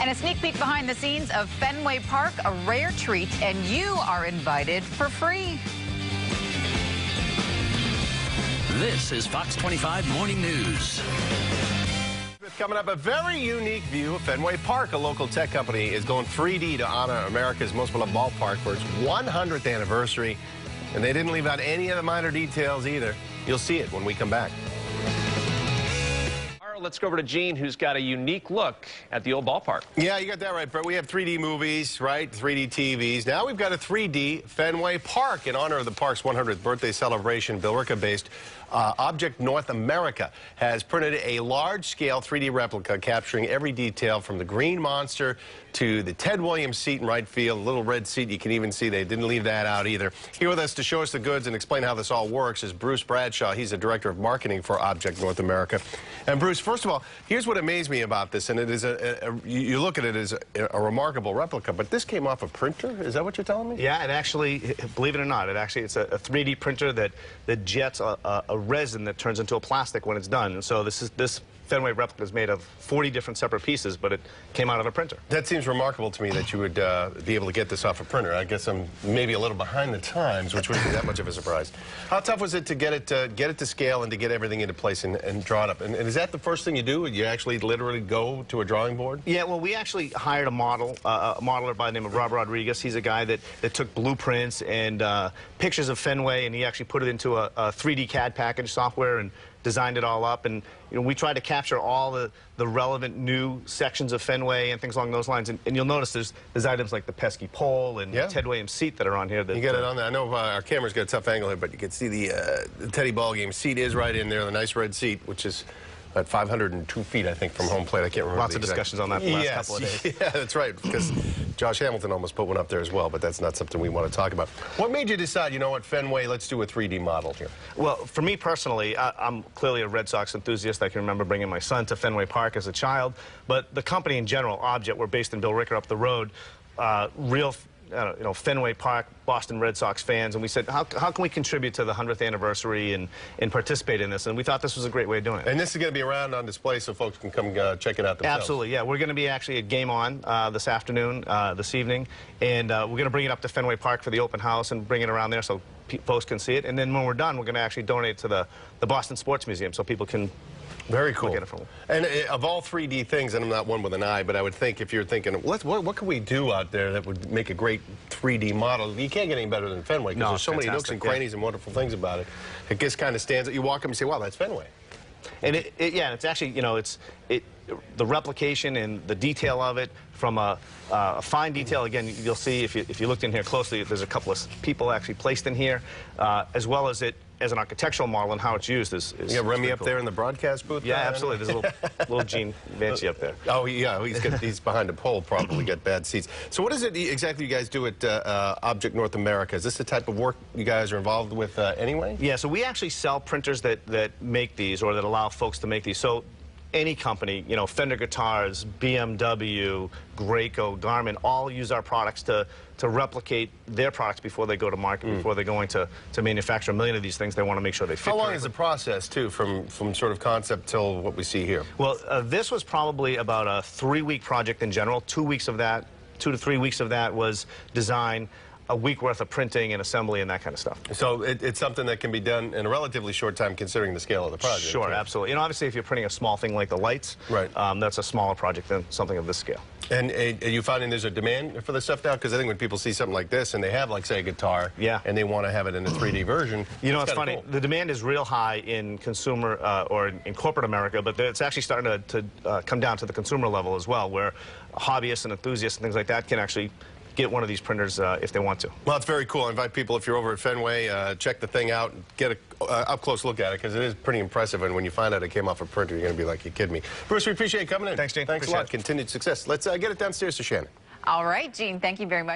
And a sneak peek behind the scenes of Fenway Park, a rare treat, and you are invited for free. This is Fox 25 Morning News. Coming up, a very unique view of Fenway Park. A local tech company is going 3D to honor America's most beloved ballpark for its 100th anniversary. And they didn't leave out any of the minor details either. You'll see it when we come back. Let's go over to Gene, who's got a unique look at the old ballpark. Yeah, you got that right, Brett. We have 3D movies, right? 3D TVs. Now we've got a 3D Fenway Park in honor of the park's 100th birthday celebration. Billerica-based Objet North America has printed a large-scale 3D replica capturing every detail from the green monster to the Ted Williams seat in right field, a little red seat. You can even see they didn't leave that out either. Here with us to show us the goods and explain how this all works is Bruce Bradshaw. He's the director of marketing for Objet North America. And Bruce, first of all, here's what amazed me about this, and it is you look at it as a remarkable replica, but this came off a printer? Is that what you're telling me? Yeah, it actually, believe it or not, it's a 3D printer that jets a resin that turns into a plastic when it's done. And so this Fenway replica is made of 40 different separate pieces, but it came out of a printer. That seems remarkable to me that you would be able to get this off a printer. I guess I'm maybe a little behind the times, which wouldn't be that much of a surprise. How tough was it to get it to scale and to get everything into place and draw it up? And is that the first thing you do? You actually literally go to a drawing board? Yeah, well, we actually hired a modeler by the name of Rob Rodriguez. He's a guy that took blueprints and pictures of Fenway, and he actually put it into a 3D CAD package software and designed it all up. And we tried to capture all the relevant new sections of Fenway and things along those lines. And you'll notice there's items like the pesky pole and the Ted Williams seat that are on here. You got it on there. I know our camera's got a tough angle here, but you can see the Teddy Ballgame seat is right in there, the nice red seat, which is at 502 feet, I think, from home plate. I can't remember. Lots of discussions on that the last couple of days. Yeah, that's right, because Josh Hamilton almost put one up there as well, but that's not something we want to talk about. What made you decide, you know what, Fenway, let's do a 3D model here? Well, for me personally, I'm clearly a Red Sox enthusiast. I can remember bringing my son to Fenway Park as a child, but the company in general, Objet, we're based in Billerica up the road, real Fenway Park, Boston Red Sox fans, and we said, how can we contribute to the 100th anniversary and participate in this? And we thought this was a great way of doing it. And this is going to be around on display so folks can come check it out themselves. Absolutely, yeah. We're going to be actually at Game On this afternoon, this evening, and we're going to bring it up to Fenway Park for the open house and bring it around there so folks can see it. And then when we're done, we're going to actually donate it to the Boston Sports Museum so people can very cool. Get it from. And of all 3D things, and I'm not one with an eye, but I would think if you're thinking, what can we do out there that would make a great 3D model? You can't get any better than Fenway because there's so many nooks and crannies and wonderful things about it. It just kind of stands out. You walk up and say, wow, that's Fenway. And it's actually, the replication and the detail of it from a fine detail. Again, you'll see if you looked in here closely, there's a couple of people actually placed in here, as well as it as an architectural model and how it's used is you got Remy up there in the broadcast booth? Yeah, absolutely. There's a little Gene Vanci up there. Oh, yeah. He's behind a pole, probably got bad seats. So what is it exactly you guys do at Objet North America? Is this the type of work you guys are involved with anyway? Yeah, so we actually sell printers that make these or that allow folks to make these. So any company, Fender Guitars, BMW, Graco, Garmin, all use our products to replicate their products before they go to market, before they're going to manufacture a million of these things. They want to make sure they fit. How long is the process, too, from sort of concept till what we see here? Well, this was probably about a 3-week project in general. 2 to 3 weeks of that was design, a week worth of printing and assembly and that kind of stuff. So it's something that can be done in a relatively short time considering the scale of the project. Sure, absolutely. Obviously, if you're printing a small thing like the lights, right. That's a smaller project than something of this scale. And are you finding there's a demand for this stuff now? Because I think when people see something like this and they have, like, say, a guitar, and they want to have it in a 3D version, it's funny. Cool. The demand is real high in consumer or in corporate America, but it's actually starting to come down to the consumer level as well, where hobbyists and enthusiasts and things like that can actually get one of these printers if they want to. Well, it's very cool. I invite people, if you're over at Fenway, check the thing out and get an up-close look at it, because it is pretty impressive. And when you find out it came off a printer, you're going to be like, you kidding me. Bruce, we appreciate you coming in. Thanks, Gene. Thanks a lot. Continued success. Let's get it downstairs to Shannon. All right, Gene, thank you very much.